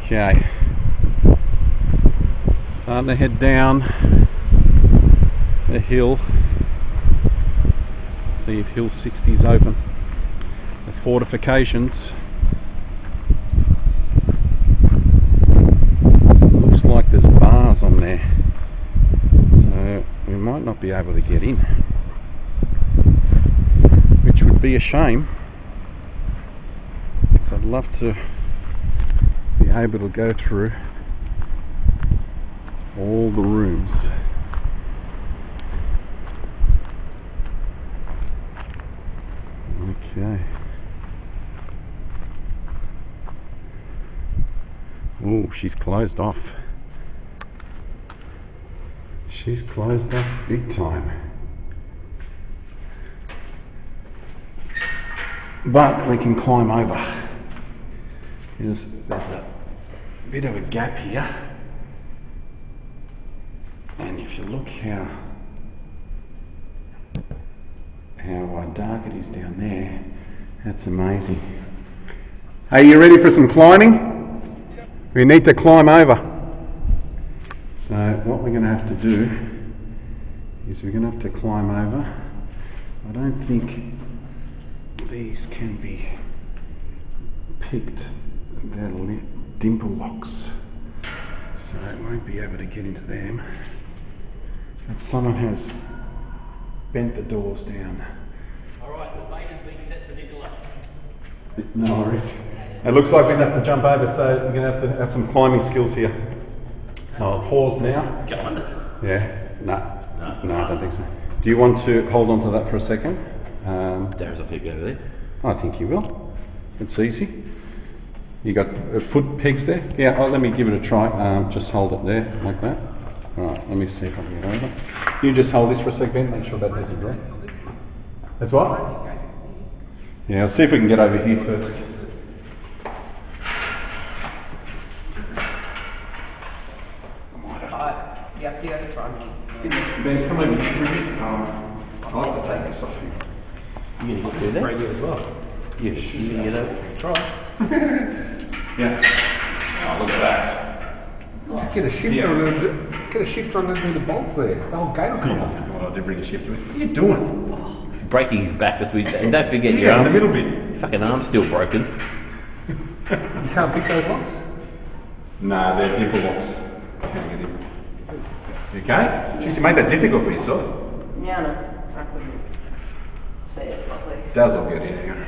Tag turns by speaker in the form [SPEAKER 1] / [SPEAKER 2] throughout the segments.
[SPEAKER 1] Okay. Starting to head down the hill. See if Hill 60 is open. The fortifications. Looks like there's bars on there. So we might not be able to get in. Which would be a shame. I'd love to be able to go through all the rooms. Okay. Oh, she's closed off. She's closed off big time. But we can climb over. There's a bit of a gap here. And if you look how dark it is down there, that's amazing. Are you ready for some climbing? We need to climb over. So what we're going to have to do is we're going to have to climb over. I don't think these can be picked. They're dimple locks, so I won't be able to get into them. But someone has bent the doors down.
[SPEAKER 2] Alright, the bait has been set to Nicola.
[SPEAKER 1] No worries. It looks like we're going to have to jump over, so we're going to have some climbing skills here. So I'll pause now.
[SPEAKER 2] Go under.
[SPEAKER 1] Yeah? No, I don't think so. Do you want to hold on to that for a second?
[SPEAKER 2] There's a pig over there.
[SPEAKER 1] I think you will. It's easy. You got foot pegs there? Yeah, let me give it a try. Just hold it there, like that. Alright, let me see if I can get over. You just hold this for a second, make sure that doesn't break. That's what? Yeah, let's see if we can get over here first. Ben, come over here. I'll have to take this off you.
[SPEAKER 2] You're going to do that?
[SPEAKER 1] Right here as well.
[SPEAKER 2] Yes, you're going to get over. Try.
[SPEAKER 1] Yeah. Oh, look at that.
[SPEAKER 3] Get a shifter on the bolt there. The whole gate will come off.
[SPEAKER 1] Well, I did bring a shifter. What are you doing?
[SPEAKER 2] Breaking his back as we... And don't forget your
[SPEAKER 1] Yeah, in
[SPEAKER 2] arm.
[SPEAKER 1] the middle bit.
[SPEAKER 2] Fucking arm's still broken.
[SPEAKER 3] You can't pick those locks?
[SPEAKER 1] Nah, they're dimple locks. Can't get in. You okay? Jeez, you made that difficult for yourself.
[SPEAKER 4] Yeah, no. I couldn't say it properly.
[SPEAKER 1] Does all get in here.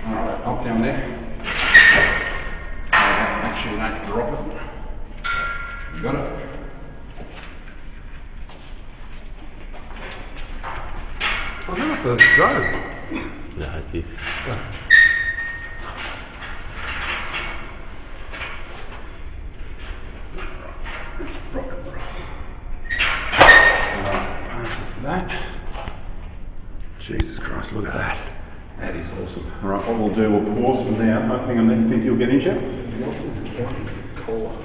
[SPEAKER 1] Alright, up down there. Make sure you don't drop it. You got it?
[SPEAKER 3] I don't know if it's drove.
[SPEAKER 2] No, it's this.
[SPEAKER 1] That. Jesus Christ, look at that. That is awesome. Alright, what we'll do, we'll pause from there. Hang on, think you'll get injured?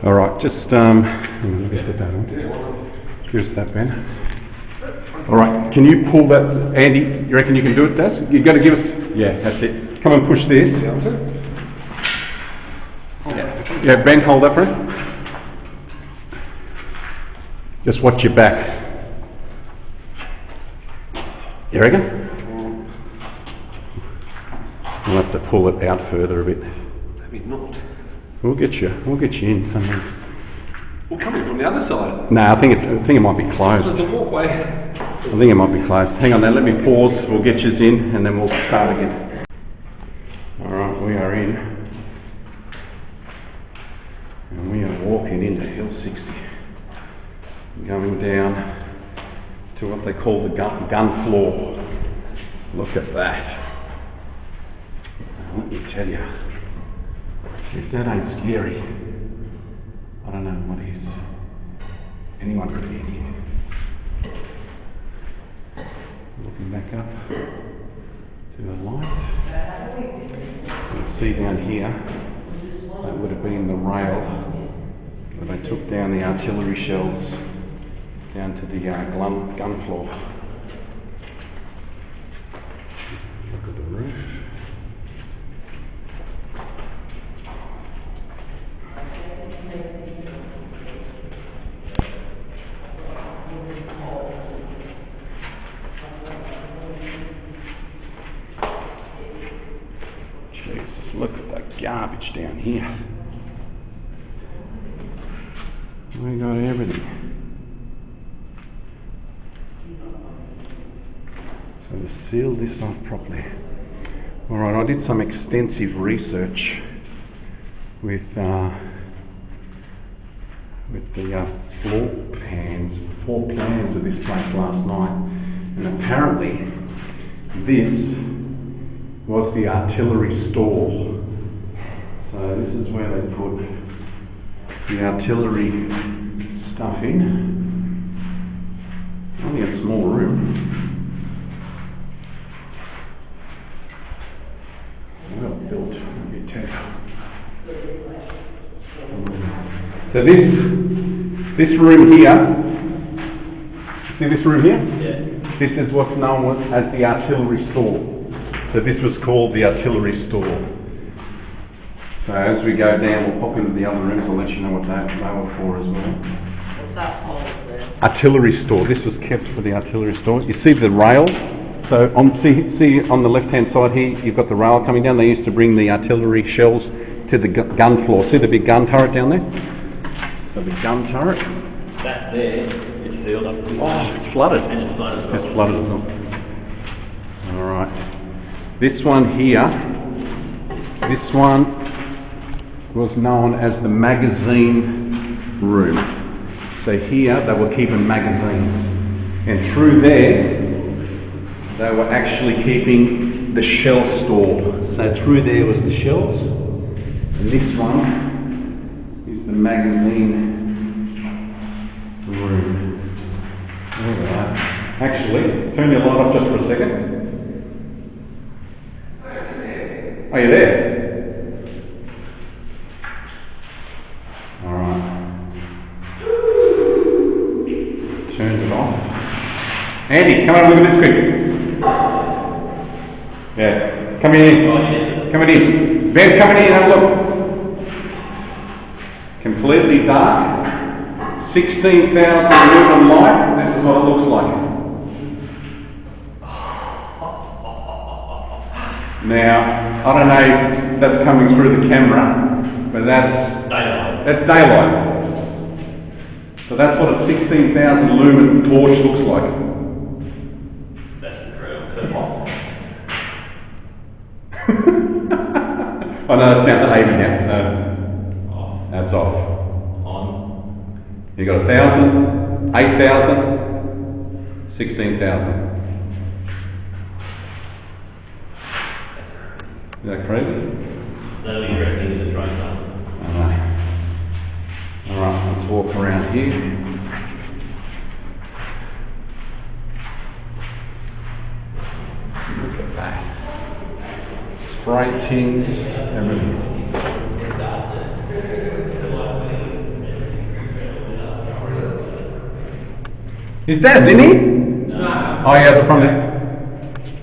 [SPEAKER 1] Alright, just, here's that, Ben. Alright, can you pull that, Andy, you reckon you can do it, Daz? You've got to give us, yeah, that's it. Come and push this. Yeah, Ben, hold that for him. Just watch your back. You reckon? We'll have to pull it out further a bit.
[SPEAKER 3] Maybe not.
[SPEAKER 1] We'll get you in somewhere.
[SPEAKER 3] Well, coming from the other side.
[SPEAKER 1] No, I think it might be closed.
[SPEAKER 3] There's a walkway.
[SPEAKER 1] I think it might be closed. Hang on now, let me pause. We'll get you in and then we'll start again. Alright, we are in. And we are walking into Hill 60. Going down to what they call the gun floor. Look at that. Let me tell you, if that ain't scary, I don't know what is. Anyone could be in here. Looking back up to the light. You can see down here, that would have been the rail where they took down the artillery shells down to the gun floor. Look at the roof. Look at the garbage down here. We got everything. So to seal this off properly. Alright, I did some extensive research with the floor plans of this place last night, and apparently this was the artillery store. So this is where they put the artillery stuff in. Only a small room. Well built, let me tell you. So this room here, see this room here?
[SPEAKER 2] Yeah.
[SPEAKER 1] This is what's known as the artillery store. So this was called the artillery store. So as we go down, we'll pop into the other rooms. I'll let you know what they were for as well.
[SPEAKER 4] What's that called there?
[SPEAKER 1] Artillery store. This was kept for the artillery store. You see the rail? So see on the left-hand side here, you've got the rail coming down. They used to bring the artillery shells to the gun floor. See the big gun turret down there? So the gun turret.
[SPEAKER 2] That there is sealed up.
[SPEAKER 1] Oh, it's flooded.
[SPEAKER 2] And it's flooded as well.
[SPEAKER 1] It's flooded as well. All right. This one here, this one was known as the magazine room. So here they were keeping magazines, and through there they were actually keeping the shell store. So through there was the shells, and this one is the magazine room. All right. Actually, turn your light off just for a second. Are you there? Alright. Turn it off. Andy, come on, look at this quick. Yeah, come in. Come in. Ben, come in and have a look. Completely dark. 16,000 lumen light. This is what it looks like. Now, I don't know if that's coming through the camera, but that's daylight. So that's what a 16,000 lumen torch looks like.
[SPEAKER 2] That's true.
[SPEAKER 1] Oh no, that's down to 80 now. No, that's off.
[SPEAKER 2] On.
[SPEAKER 1] You got 1,000, 8,000, 16,000. Is that crazy?
[SPEAKER 2] That'll be directing to the drone tunnel.
[SPEAKER 1] Alright, let's walk around here. Look at that. Spray tins, everything. His dad's in here? No. Oh yeah, from there.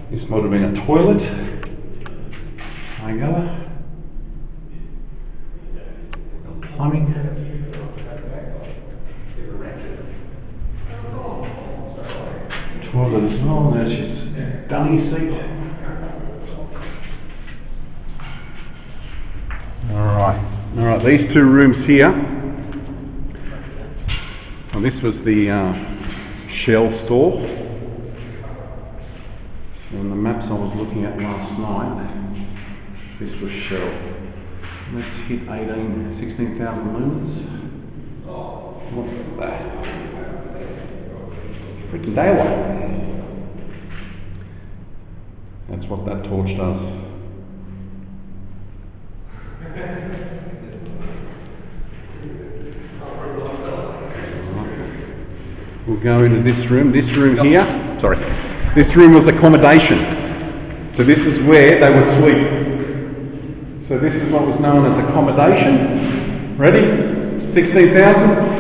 [SPEAKER 1] This might have been a toilet. I go. Plumbing. Toilet as well. There's his dummy seat. Alright. Alright, these two rooms here. Well, this was the shell store. On the maps I was looking at last night, this was shell. Let's hit 16,000 lumens. What's that? Freaking daylight. That's what that torch does. We'll go into this room. This room here, sorry. This room was accommodation. So this is where they would sleep. So this is what was known as accommodation. Ready? 16,000?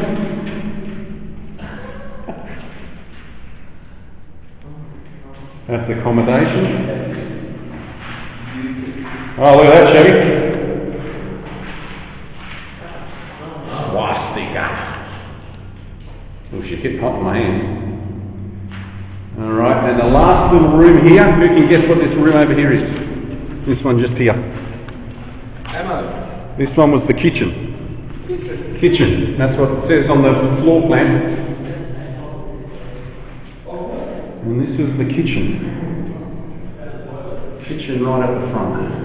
[SPEAKER 1] That's accommodation. Oh, look at that, Chevy. Swastika. Oh, she hit hot in my hand. Alright, and the last little room here, who can guess what this room over here is? This one just here.
[SPEAKER 3] Ammo.
[SPEAKER 1] This one was the kitchen. Kitchen. That's what it says on the floor plan. And this is the kitchen. Kitchen right at the front.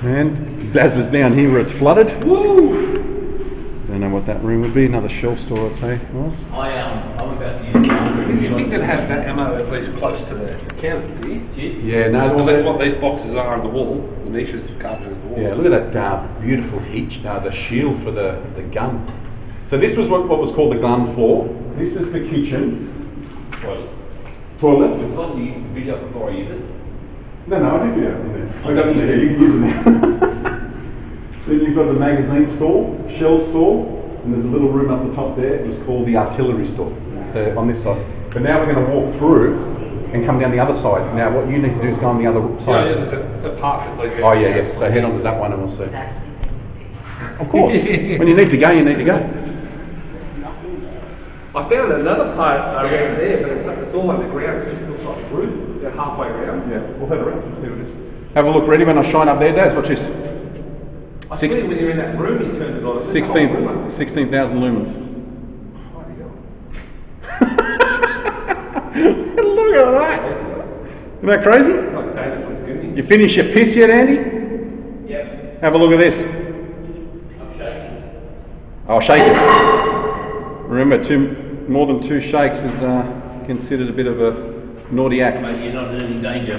[SPEAKER 1] And Daz is down here where it's flooded. Woo! Don't know what that room would be. Another shelf store, I'd say. Was.
[SPEAKER 2] I'm about to use
[SPEAKER 3] You think they'd have that ammo at least close to the counter, do you?
[SPEAKER 1] Yeah, no.
[SPEAKER 3] Well, that's what these boxes are on the wall. The niches carpeted in the wall.
[SPEAKER 1] Yeah, look at that beautiful heat, the shield for the gun. So this was what was called the gun floor. This is the kitchen. Toilet.
[SPEAKER 2] It's on the video before I use it.
[SPEAKER 1] No, I did it in there. I got it there, you can use it now. Then you've got the magazine store, shell store, and there's a little room up the top there. It was called the artillery store on this side. But now we're going to walk through and come down the other side. Now what you need to do is go on the other side.
[SPEAKER 3] Yeah, the part that leads.
[SPEAKER 1] Oh yeah. So head on to that one and we'll see. Of course. When you need to go, you need to go.
[SPEAKER 3] I found another part around there, but it's all underground. It just looks like a roof. They're halfway around.
[SPEAKER 1] Yeah, we'll head around and see what it is. Have a look ready when I shine up there, Daz. Watch this.
[SPEAKER 3] I think when you're in that room, you turn it on. It's a whole room.
[SPEAKER 1] 16,000 lumens.
[SPEAKER 3] Bloody hell.
[SPEAKER 1] Look at that. Isn't that crazy?
[SPEAKER 3] Like David from Goonies.
[SPEAKER 1] You finish your piss yet, Andy?
[SPEAKER 2] Yep.
[SPEAKER 1] Have a look at this.
[SPEAKER 2] I'm shaking.
[SPEAKER 1] I'll shake it. Remember, more than 2 shakes is considered a bit of a naughty act.
[SPEAKER 2] Mate, you're not in any danger.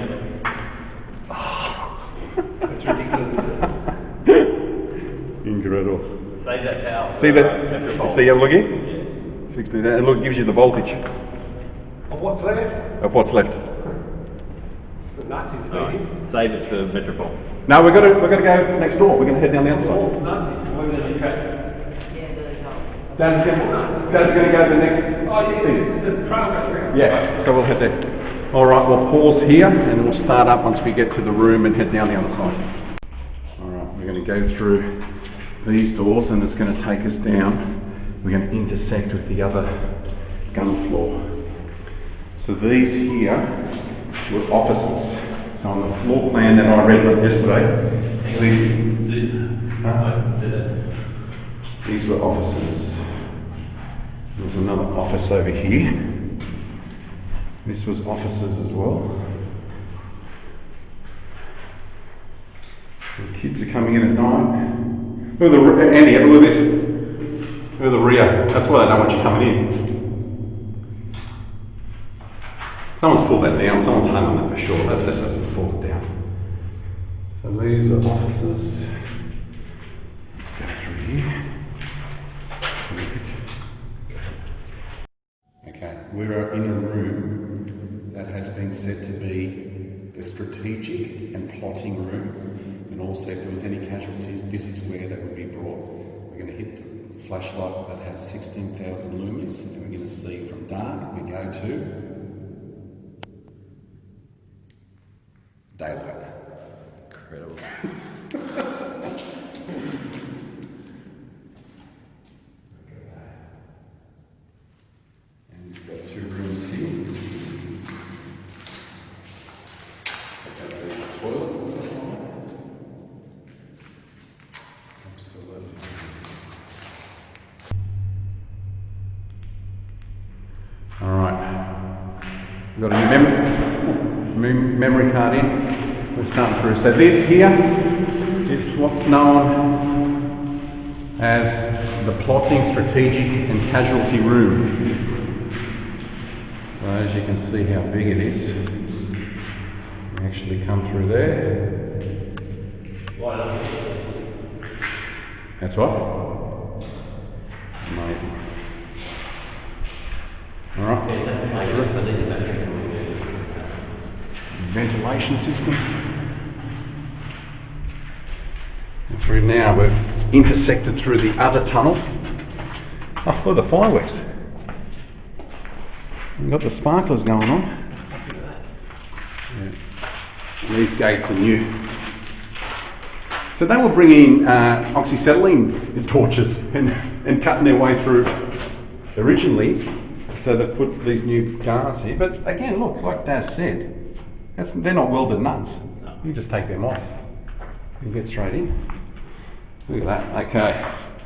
[SPEAKER 3] It's ridiculous.
[SPEAKER 1] Incredible.
[SPEAKER 2] Save that power.
[SPEAKER 1] See that? See, have a look here? 16, and look, it gives you the voltage
[SPEAKER 3] Of what's left?
[SPEAKER 1] of what's left.
[SPEAKER 3] The Nazis
[SPEAKER 2] Alright,
[SPEAKER 3] beating.
[SPEAKER 2] save it for Metropole.
[SPEAKER 1] No, we're going to go next door. We're going to head down the other
[SPEAKER 3] All
[SPEAKER 1] side.
[SPEAKER 3] Nazis. We're going to
[SPEAKER 4] Yeah, really helpful.
[SPEAKER 1] Dad's going to go to the next.
[SPEAKER 3] Oh, yeah, the trail goes around.
[SPEAKER 1] Yeah, so we'll head there. All right, we'll pause here and we'll start up once we get to the room and head down the other side. All right, we're going to go through these doors and it's going to take us down. We're going to intersect with the other gun floor. So these here were offices. So on the floor plan that I read yesterday, these were offices. There's another office over here. This was offices as well. The kids are coming in at night. Look at the Andy, have a look at this. Look at the rear. That's why they don't want you coming in. Someone's pulled that down. Someone's hung on that for sure. That's just pulled it down. So these are offices. Go through here.
[SPEAKER 5] Okay, we're in a room that has been said to be the strategic and plotting room, and also if there was any casualties, this is where they would be brought. We're going to hit the flashlight that has 16,000 lumens, and we're going to see from dark, we go to daylight. Incredible. And we've got 2 rooms here. Toilets and stuff like that. Absolutely.
[SPEAKER 1] All right. We've got a new memory card in. We're starting through. So this here is what's known as the plotting, strategic and casualty room. So as you can see how big it is. We actually come through there. That's what? Amazing. All right. Ventilation system. And through now we've intersected through the other tunnel. Oh, look at the fireworks. We've got the sparklers going on. Yeah. These gates are new. So they were bringing oxyacetylene torches and cutting their way through originally so they've put these new guards here. But again, look, like Daz said, they're not welded nuts. You just take them off and get straight in. Look at that. Okay,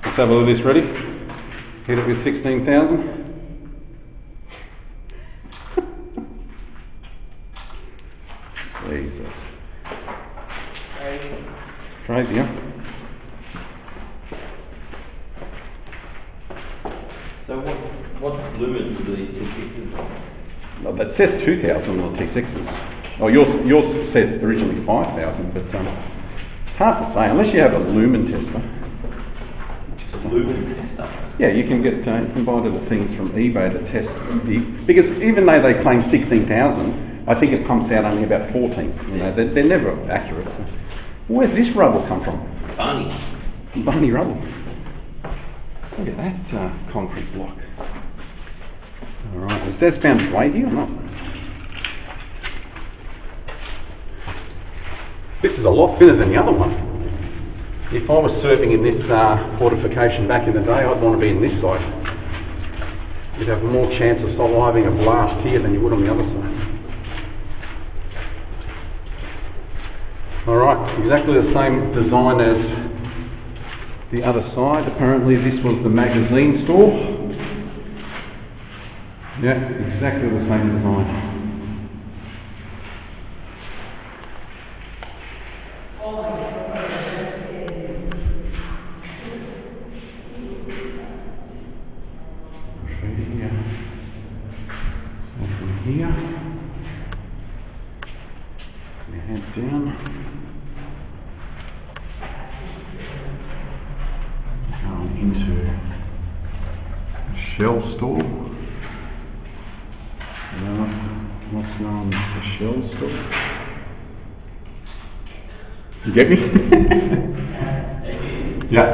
[SPEAKER 1] let's have a look at this. Ready? Hit it with 16,000. Jesus. Crazy, huh?
[SPEAKER 2] So what's lumens for these T6s?
[SPEAKER 1] No, that says 2,000 on the T6s. Oh, yours said originally 5,000, but it's hard to say unless you have a lumen tester.
[SPEAKER 2] Lumen tester?
[SPEAKER 1] Yeah, you can get you can buy little things from eBay that test because even though they claim 16,000, I think it pumps out only about 14. You know, they're never accurate. Where's this rubble come from?
[SPEAKER 2] Bunny.
[SPEAKER 1] Bunny rubble. Look at that concrete block. All right, has Des found his way here or not? This is a lot thinner than the other one. If I was serving in this fortification back in the day, I'd want to be in this side. You'd have more chance of surviving a blast here than you would on the other side. Alright, exactly the same design as the other side. Apparently this was the magazine store. Yeah, exactly the same design. Here, we head down, going into a shell store. What's known as the shell store? You get me? Yeah.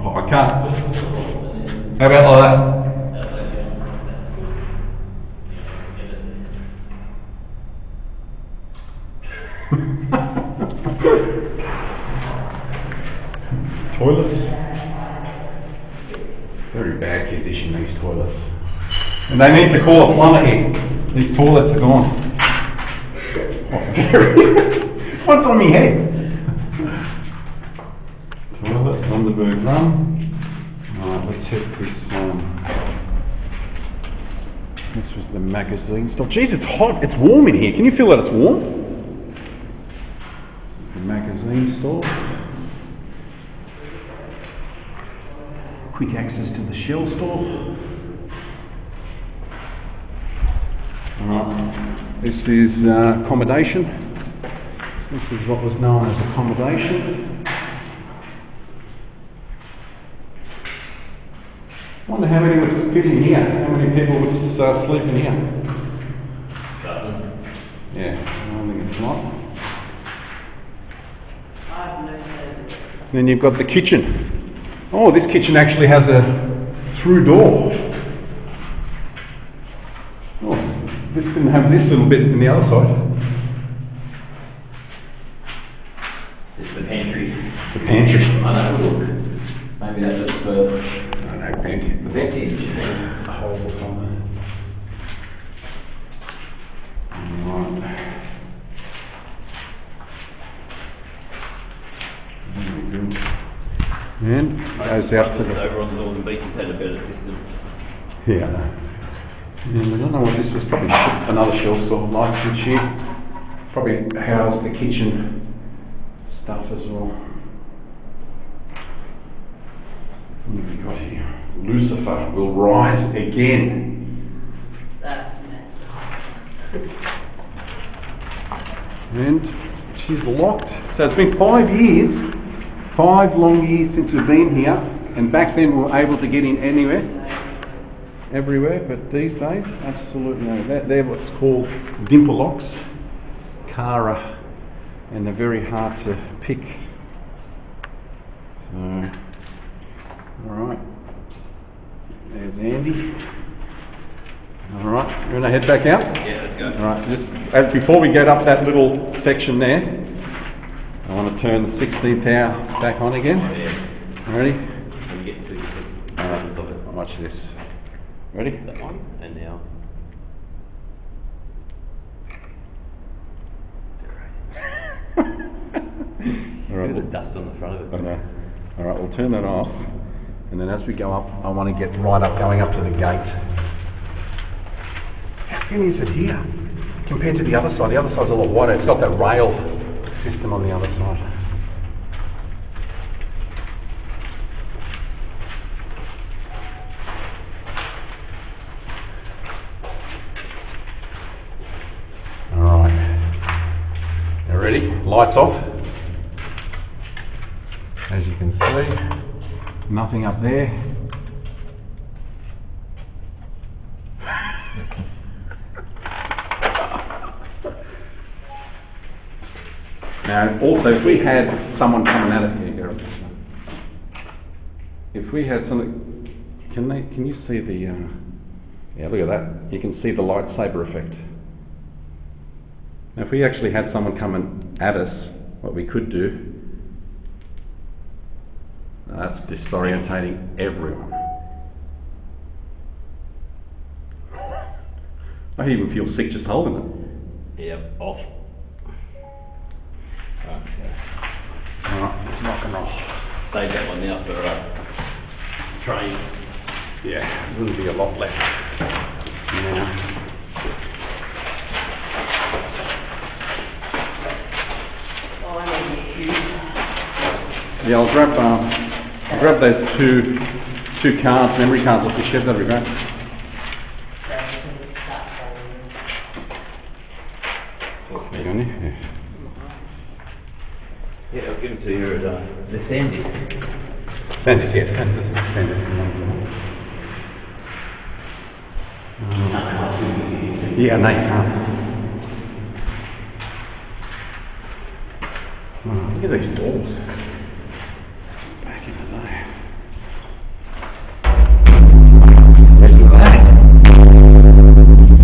[SPEAKER 1] Oh, I can't. How about like that? Toilets. Very bad condition, these toilets. And they need to call a plumber here. These toilets are gone. What's on my head? Toilet, Thunderbird Run. Alright, let's hit this this was the magazine stuff. Jeez, it's hot. It's warm in here. Can you feel that it's warm? The magazine store. Quick access to the shell store. Alright, this is accommodation. This is what was known as accommodation. I wonder how many would fit in here. How many people would sleep in here? Yeah, I don't think it's a lot. Then you've got the kitchen. Oh, this kitchen actually has a through door. Oh, this didn't have this little bit in the other side.
[SPEAKER 2] It's the pantry.
[SPEAKER 1] The pantry.
[SPEAKER 2] I know, look. Maybe that's just the...
[SPEAKER 1] I know, pantry. The
[SPEAKER 2] Ventage.
[SPEAKER 1] A hole or something. Right. Very good. And goes out to the...
[SPEAKER 2] Over on the Northern Beach has had a better system.
[SPEAKER 1] Yeah. And I don't know what this was, probably another shell store, light switch here. Probably housed the kitchen stuff as well. What have we got here? Lucifer will rise again.
[SPEAKER 4] That's
[SPEAKER 1] And she's locked. So it's been 5 years, 5 long years since we've been here, and back then we were able to get in anywhere, everywhere, but these days, absolutely no. They're what's called dimple locks, Cara, and they're very hard to pick. So, alright, there's Andy. Alright, you want to head back out?
[SPEAKER 2] Yeah, let's go.
[SPEAKER 1] Alright, before we get up that little section there, I want to turn the 16th hour back on again.
[SPEAKER 2] Oh, yeah.
[SPEAKER 1] Ready?
[SPEAKER 2] When you get to
[SPEAKER 1] Alright, I might watch this. Ready?
[SPEAKER 2] That one, and now.
[SPEAKER 1] All right,
[SPEAKER 2] Look at the
[SPEAKER 1] we'll,
[SPEAKER 2] dust on the front of it.
[SPEAKER 1] I know. All right, we'll turn that off, and then as we go up, I want to get right up, going up to the gate. How thin is it here compared to the other side? The other side's a lot wider. It's got that rail system on the other side. All right. You ready? Lights off. As you can see, nothing up there. Now, also, if we had someone coming at it here, if we had something, can you see the, yeah, look at that. You can see the lightsaber effect. Now, if we actually had someone coming at us, what we could do, that's disorientating everyone. I even feel sick just holding it.
[SPEAKER 2] Yep, off. Okay.
[SPEAKER 1] Alright, it's knocking off.
[SPEAKER 2] Save that one now for train.
[SPEAKER 1] Yeah, there will be a lot left. Now,
[SPEAKER 4] Oh, I know you.
[SPEAKER 1] yeah, I'll grab those two cards, memory cards off the shed, that'll be great. Hang on, yeah.
[SPEAKER 2] Yeah, I'll give it to you at the Sandy.
[SPEAKER 1] Send it, yes, send it. Yeah, no, you can't. Oh, look at these balls. Back in the day. Look at that.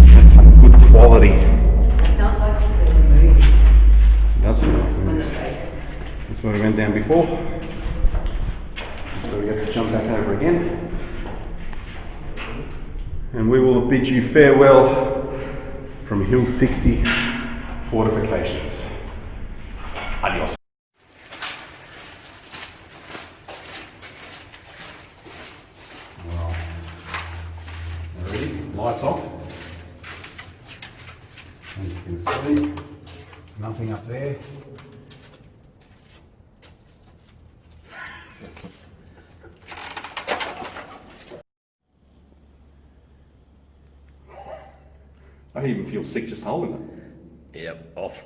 [SPEAKER 1] That's some good quality.
[SPEAKER 4] I don't like to see the movie
[SPEAKER 1] That's
[SPEAKER 4] on the
[SPEAKER 1] what
[SPEAKER 4] face.
[SPEAKER 1] that's where we went down before. So we have to jump back over again. And we will bid you farewell from Hill 60 Fortifications. Adios. Ready? Lights off. As you can see, nothing up there. I even feel sick just holding it.
[SPEAKER 2] Yep, off.